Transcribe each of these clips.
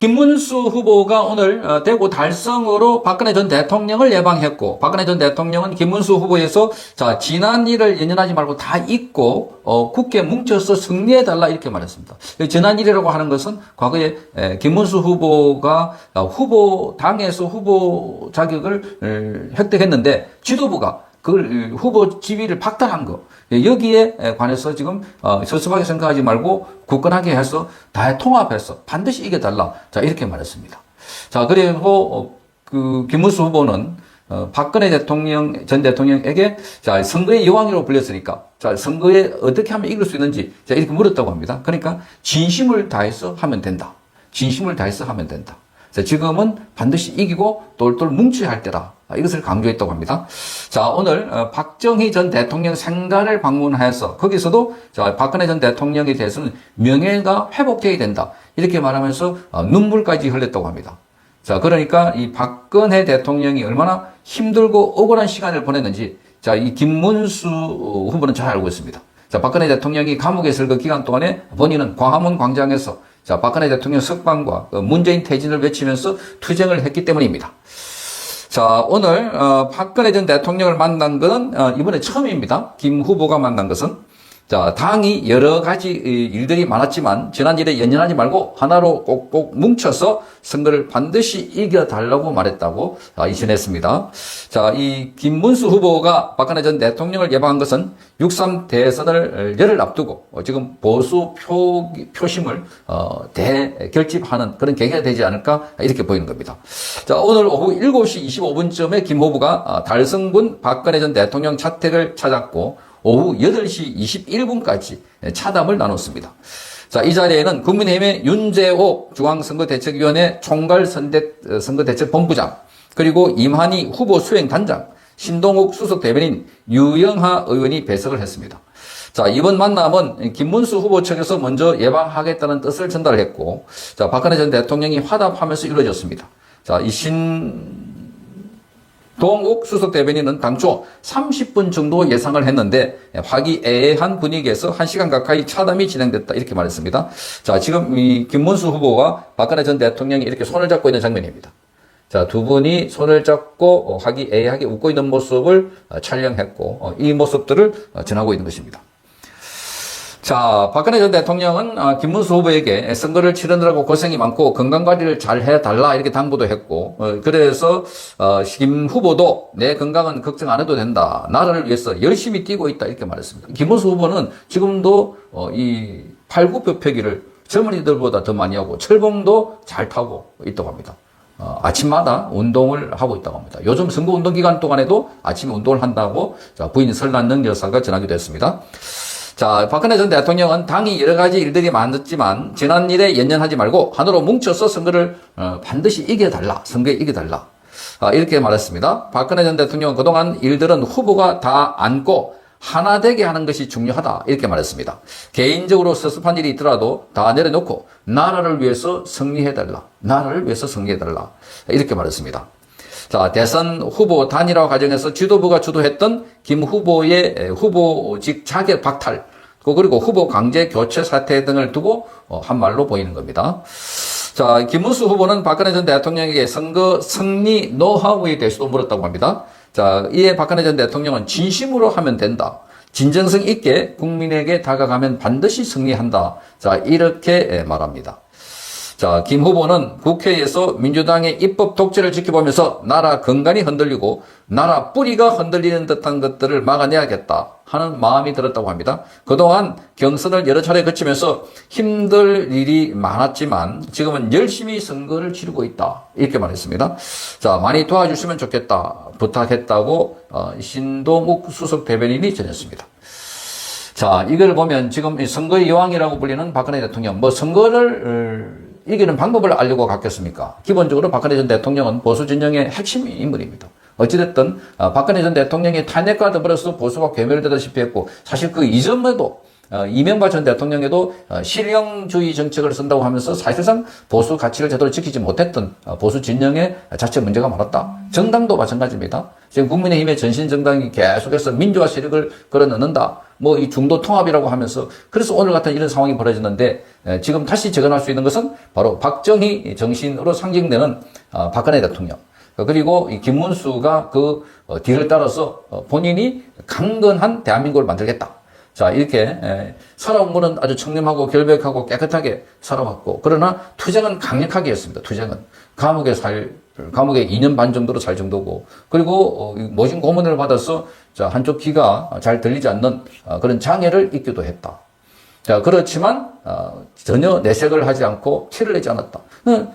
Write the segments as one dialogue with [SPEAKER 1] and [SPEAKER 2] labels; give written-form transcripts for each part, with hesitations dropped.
[SPEAKER 1] 김문수 후보가 오늘 대구 달성으로 박근혜 전 대통령을 예방했고, 박근혜 전 대통령은 김문수 후보에서 지난 일을 연연하지 말고 다 잊고 국회에 뭉쳐서 승리해달라 이렇게 말했습니다. 지난 일이라고 하는 것은 과거에 김문수 후보가 당에서 후보 자격을 획득했는데 지도부가 그걸 후보 지위를 박탈한 거, 여기에 관해서 지금 서슴하게 생각하지 말고 굳건하게 해서 다 통합해서 반드시 이겨달라. 자, 이렇게 말했습니다. 자, 그리고 그 김문수 후보는 박근혜 전 대통령에게 선거의 여왕이라고 불렸으니까 선거에 어떻게 하면 이길 수 있는지 이렇게 물었다고 합니다. 그러니까 진심을 다해서 하면 된다. 진심을 다해서 하면 된다. 지금은 반드시 이기고 똘똘 뭉쳐야 할 때다. 이것을 강조했다고 합니다. 자, 오늘 박정희 전 대통령 생가를 방문해서 거기서도 박근혜 전 대통령에 대해서는 명예가 회복돼야 된다. 이렇게 말하면서 눈물까지 흘렸다고 합니다. 자, 그러니까 이 박근혜 대통령이 얼마나 힘들고 억울한 시간을 보냈는지 이 김문수 후보는 잘 알고 있습니다. 자, 박근혜 대통령이 감옥에 있을 그 기간 동안에 본인은 광화문 광장에서 박근혜 대통령 석방과 문재인 퇴진을 외치면서 투쟁을 했기 때문입니다. 자, 오늘 박근혜 전 대통령을 만난 것은 이번에 처음입니다. 김 후보가 만난 것은 당이 여러 가지 일들이 많았지만 지난 일에 연연하지 말고 하나로 꼭꼭 뭉쳐서 선거를 반드시 이겨달라고 말했다고 이전했습니다. 자, 이 김문수 후보가 박근혜 전 대통령을 예방한 것은 6.3 대선을 열흘 앞두고 지금 보수 표심을 대결집하는 그런 계기가 되지 않을까 이렇게 보이는 겁니다. 자, 오늘 오후 7시 25분쯤에 김 후보가 달성군 박근혜 전 대통령 자택을 찾았고 오후 8시 21분까지 차담을 나눴습니다. 자, 이 자리에는 국민의힘의 윤재호 중앙선거대책위원회 총괄선거대책본부장, 그리고 임한희 후보 수행단장, 신동욱 수석대변인, 유영하 의원이 배석을 했습니다. 자, 이번 만남은 김문수 후보 측에서 먼저 예방하겠다는 뜻을 전달했고, 박근혜 전 대통령이 화답하면서 이루어졌습니다. 자, 동욱 수석 대변인은 당초 30분 정도 예상을 했는데 화기애애한 분위기에서 1시간 가까이 차담이 진행됐다 이렇게 말했습니다. 자, 지금 이 김문수 후보와 박근혜 전 대통령이 이렇게 손을 잡고 있는 장면입니다. 자, 두 분이 손을 잡고 화기애애하게 웃고 있는 모습을 촬영했고 이 모습들을 전하고 있는 것입니다. 자, 박근혜 전 대통령은 김문수 후보에게 선거를 치르느라고 고생이 많고 건강관리를 잘 해달라 이렇게 당부도 했고, 그래서 김 후보도 내 건강은 걱정 안 해도 된다. 나라를 위해서 열심히 뛰고 있다 이렇게 말했습니다. 김문수 후보는 지금도 이 팔굽혀펴기를 젊은이들보다 더 많이 하고 철봉도 잘 타고 있다고 합니다. 아침마다 운동을 하고 있다고 합니다. 요즘 선거운동 기간 동안에도 아침에 운동을 한다고 부인 설란능 여사가 전하기도 했습니다. 자, 박근혜 전 대통령은 당이 여러 가지 일들이 많았지만 지난 일에 연연하지 말고 하나로 뭉쳐서 선거를 반드시 이겨달라. 선거에 이겨달라. 이렇게 말했습니다. 박근혜 전 대통령은 그동안 일들은 후보가 다 안고 하나 되게 하는 것이 중요하다. 이렇게 말했습니다. 개인적으로 섭섭한 일이 있더라도 다 내려놓고 나라를 위해서 승리해달라. 나라를 위해서 승리해달라. 이렇게 말했습니다. 자, 대선 후보 단일화 과정에서 지도부가 주도했던 김 후보의 후보직 자격 박탈, 그리고 후보 강제 교체 사태 등을 두고 한 말로 보이는 겁니다. 자, 김문수 후보는 박근혜 전 대통령에게 선거 승리 노하우에 대해서도 물었다고 합니다. 자, 이에 박근혜 전 대통령은 진심으로 하면 된다. 진정성 있게 국민에게 다가가면 반드시 승리한다. 자, 이렇게 말합니다. 자, 김 후보는 국회에서 민주당의 입법 독재를 지켜보면서 나라 건강이 흔들리고 나라 뿌리가 흔들리는 듯한 것들을 막아내야겠다 하는 마음이 들었다고 합니다. 그동안 경선을 여러 차례 거치면서 힘들 일이 많았지만 지금은 열심히 선거를 치르고 있다. 이렇게 말했습니다. 자, 많이 도와주시면 좋겠다. 부탁했다고 신동욱 수석 대변인이 전했습니다. 자, 이걸 보면 지금 선거의 여왕이라고 불리는 박근혜 대통령, 선거를 이기는 방법을 알려고 갔겠습니까? 기본적으로 박근혜 전 대통령은 보수 진영의 핵심 인물입니다. 어찌됐든 박근혜 전 대통령이 탄핵과 더불어서 보수가 괴멸되다시피 했고, 사실 그 이전에도 이명박 전 대통령에도 실형주의 정책을 쓴다고 하면서 사실상 보수 가치를 제대로 지키지 못했던 보수 진영의 자체 문제가 많았다. 정당도 마찬가지입니다. 지금 국민의힘의 전신정당이 계속해서 민주화 세력을 끌어넣는다. 뭐 이 중도 통합이라고 하면서 그래서 오늘 같은 이런 상황이 벌어졌는데 지금 다시 재건할 수 있는 것은 바로 박정희 정신으로 상징되는 박근혜 대통령. 그리고 이 김문수가 그 뒤를 따라서 본인이 강건한 대한민국을 만들겠다. 자, 이렇게 살아온 거는 아주 청렴하고 결백하고 깨끗하게 살아왔고, 그러나 투쟁은 강력하게 했습니다. 투쟁은 감옥에 2년 반 정도로 살 정도고, 그리고 모진 고문을 받아서 자, 한쪽 귀가 잘 들리지 않는 그런 장애를 입기도 했다. 자, 그렇지만 전혀 내색을 하지 않고 티를 내지 않았다.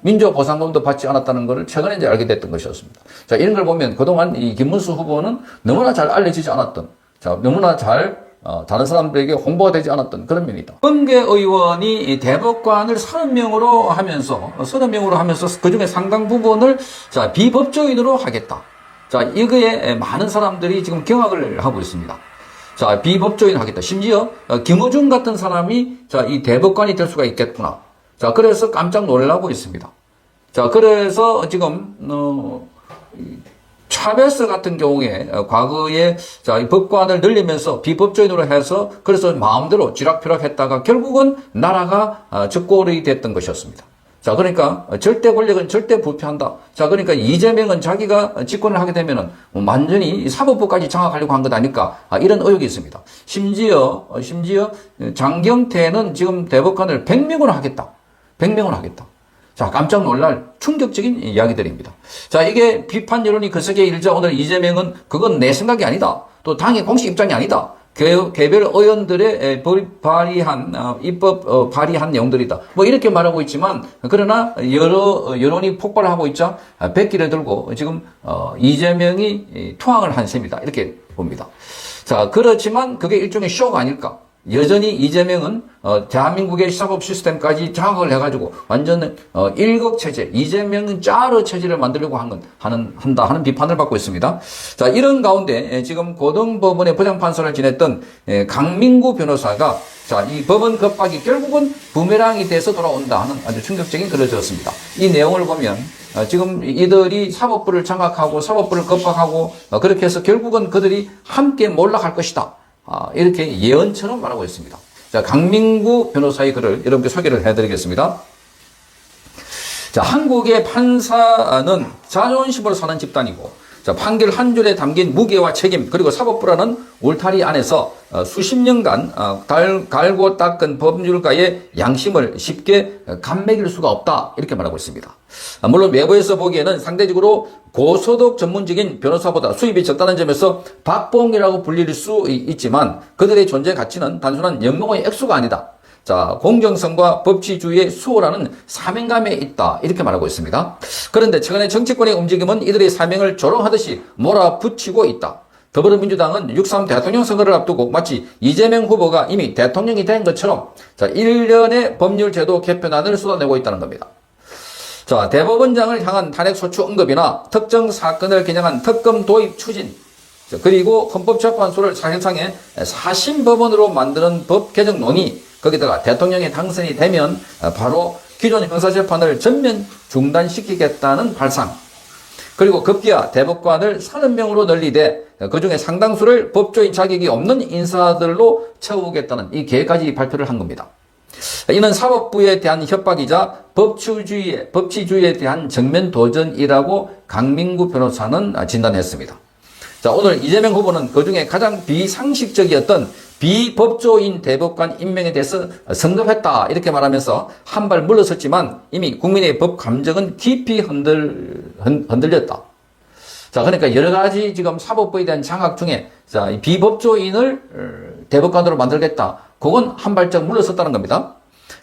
[SPEAKER 1] 민주화 보상금도 받지 않았다는 것을 최근에 이제 알게 됐던 것이었습니다. 자, 이런 걸 보면 그동안 이 김문수 후보는 너무나 잘 알려지지 않았던, 자, 너무나 잘 다른 사람들에게 홍보가 되지 않았던 그런 면이다. 번개 의원이 대법관을 30명으로 하면서 그 중에 상당 부분을 자, 비법조인으로 하겠다. 자, 이거에 많은 사람들이 지금 경악을 하고 있습니다. 자, 비법조인 하겠다. 심지어 김어준 같은 사람이 자, 이 대법관이 될 수가 있겠구나. 자, 그래서 깜짝 놀라고 있습니다. 자, 그래서 지금 차베스 같은 경우에 과거에 자, 이 법관을 늘리면서 비법조인으로 해서 그래서 마음대로 쥐락펴락 했다가 결국은 나라가 적골이 됐던 것이었습니다. 자, 그러니까 절대 권력은 절대 부패한다. 자, 그러니까 이재명은 자기가 집권을 하게 되면은 완전히 사법부까지 장악하려고 한 것 아닐까. 이런 의혹이 있습니다. 심지어 장경태는 지금 대법관을 100명으로 하겠다. 100명으로 하겠다. 자, 깜짝 놀랄 충격적인 이야기들입니다. 자, 이게 비판 여론이 거세게 일자 오늘 이재명은 그건 내 생각이 아니다. 또 당의 공식 입장이 아니다. 개별 의원들의 발의한 입법 발의한 내용들이다. 뭐 이렇게 말하고 있지만 그러나 여러 여론이 폭발하고 있자 백기를 들고 지금 이재명이 투항을 한 셈이다. 이렇게 봅니다. 자, 그렇지만 그게 일종의 쇼가 아닐까? 여전히 이재명은 대한민국의 사법 시스템까지 장악을 해가지고 완전 일극 체제, 이재명은 짜르 체제를 만들려고 한다 하는 비판을 받고 있습니다. 자, 이런 가운데 지금 고등법원의 부장판사를 지냈던 강민구 변호사가 자, 이 법원 겁박이 결국은 부메랑이 돼서 돌아온다 하는 아주 충격적인 글을 적었습니다. 이 내용을 보면 지금 이들이 사법부를 장악하고 사법부를 겁박하고 그렇게 해서 결국은 그들이 함께 몰락할 것이다. 이렇게 예언처럼 말하고 있습니다. 자, 강민구 변호사의 글을 여러분께 소개를 해드리겠습니다. 자, 한국의 판사는 자존심으로 사는 집단이고, 자, 판결 한 줄에 담긴 무게와 책임, 그리고 사법부라는 울타리 안에서 수십 년간 갈고 닦은 법률가의 양심을 쉽게 감매길 수가 없다. 이렇게 말하고 있습니다. 물론 외부에서 보기에는 상대적으로 고소득 전문적인 변호사보다 수입이 적다는 점에서 박봉이라고 불릴 수 있지만 그들의 존재 가치는 단순한 연봉의 액수가 아니다. 자, 공정성과 법치주의의 수호라는 사명감에 있다. 이렇게 말하고 있습니다. 그런데 최근에 정치권의 움직임은 이들의 사명을 조롱하듯이 몰아붙이고 있다. 더불어민주당은 6.3 대통령 선거를 앞두고 마치 이재명 후보가 이미 대통령이 된 것처럼 자, 1년의 법률제도 개편안을 쏟아내고 있다는 겁니다. 자, 대법원장을 향한 탄핵소추 언급이나 특정 사건을 겨냥한 특검 도입 추진, 그리고 헌법재판소를 사실상의 사심법원으로 만드는 법 개정 논의, 거기다가 대통령이 당선이 되면 바로 기존 형사재판을 전면 중단시키겠다는 발상, 그리고 급기야 대법관을 30명으로 늘리되 그중에 상당수를 법조인 자격이 없는 인사들로 채우겠다는 이 계획까지 발표를 한 겁니다. 이는 사법부에 대한 협박이자 법치주의에 대한 정면 도전이라고 강민구 변호사는 진단했습니다. 자, 오늘 이재명 후보는 그중에 가장 비상식적이었던 비법조인 대법관 임명에 대해서 성급했다 이렇게 말하면서 한 발 물러섰지만 이미 국민의 법 감정은 깊이 흔들렸다. 자, 그러니까 여러 가지 지금 사법부에 대한 장악 중에 자, 이 비법조인을 대법관으로 만들겠다. 그건 한 발짝 물러섰다는 겁니다.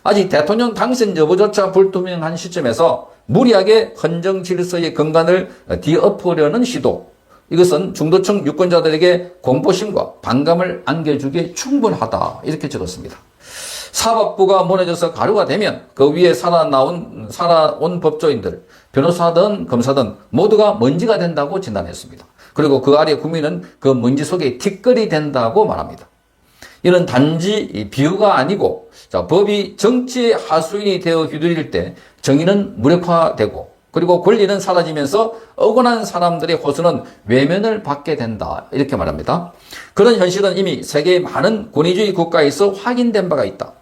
[SPEAKER 1] 아직 대통령 당선 여부조차 불투명한 시점에서 무리하게 헌정 질서의 근간을 뒤엎으려는 시도, 이것은 중도층 유권자들에게 공포심과 반감을 안겨주기에 충분하다. 이렇게 적었습니다. 사법부가 무너져서 가루가 되면 그 위에 살아온 법조인들, 변호사든 검사든 모두가 먼지가 된다고 진단했습니다. 그리고 그 아래 국민은 그 먼지 속에 티끌이 된다고 말합니다. 이는 단지 비유가 아니고, 자, 법이 정치의 하수인이 되어 휘둘릴 때 정의는 무력화되고, 그리고 권리는 사라지면서 억울한 사람들의 호소는 외면을 받게 된다. 이렇게 말합니다. 그런 현실은 이미 세계의 많은 권위주의 국가에서 확인된 바가 있다.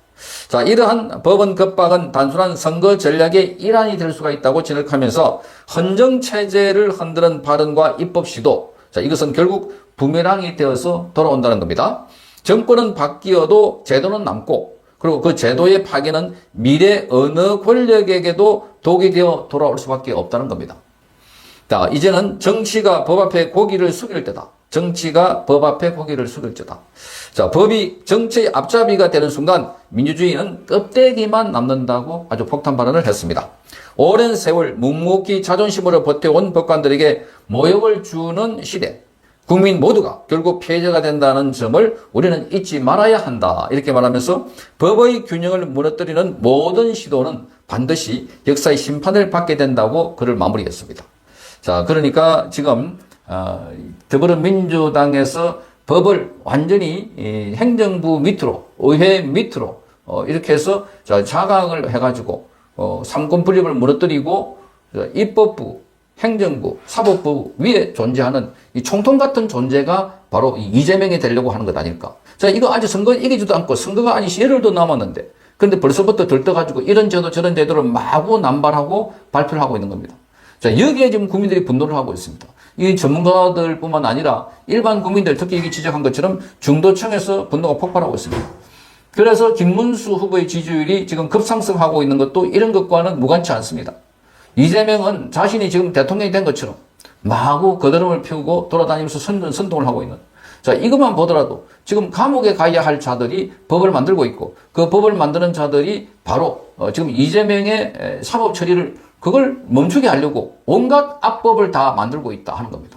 [SPEAKER 1] 자, 이러한 법원 겁박은 단순한 선거 전략의 일환이 될 수가 있다고 진흙하면서 헌정체제를 흔드는 발언과 입법 시도, 자, 이것은 결국 부메랑이 되어서 돌아온다는 겁니다. 정권은 바뀌어도 제도는 남고, 그리고 그 제도의 파괴는 미래 어느 권력에게도 독이 되어 돌아올 수밖에 없다는 겁니다. 자, 이제는 정치가 법 앞에 고개를 숙일 때다. 정치가 법 앞에 고개를 숙일 때다. 자, 법이 정치의 앞잡이가 되는 순간 민주주의는 껍데기만 남는다고 아주 폭탄 발언을 했습니다. 오랜 세월 묵묵히 자존심으로 버텨온 법관들에게 모욕을 주는 시대. 국민 모두가 결국 피해자가 된다는 점을 우리는 잊지 말아야 한다. 이렇게 말하면서 법의 균형을 무너뜨리는 모든 시도는 반드시 역사의 심판을 받게 된다고 글을 마무리했습니다. 자, 그러니까 지금 더불어민주당에서 법을 완전히 행정부 밑으로, 의회 밑으로 이렇게 해서 자각을 해가지고 삼권 분립을 무너뜨리고 입법부, 행정부, 사법부 위에 존재하는 이 총통 같은 존재가 바로 이재명이 되려고 하는 것 아닐까. 자, 이거 아직 선거 이기지도 않고 선거가 아니 열흘도 남았는데, 근데 벌써부터 들떠가지고 이런 제도 저런 제도를 마구 남발하고 발표를 하고 있는 겁니다. 자, 여기에 지금 국민들이 분노를 하고 있습니다. 이 전문가들뿐만 아니라 일반 국민들, 특히 이게 지적한 것처럼 중도층에서 분노가 폭발하고 있습니다. 그래서 김문수 후보의 지지율이 지금 급상승하고 있는 것도 이런 것과는 무관치 않습니다. 이재명은 자신이 지금 대통령이 된 것처럼 마구 거드름을 피우고 돌아다니면서 선동을 하고 있는. 자, 이것만 보더라도 지금 감옥에 가야 할 자들이 법을 만들고 있고, 그 법을 만드는 자들이 바로 지금 이재명의 사법 처리를 그걸 멈추게 하려고 온갖 악법을 다 만들고 있다 하는 겁니다.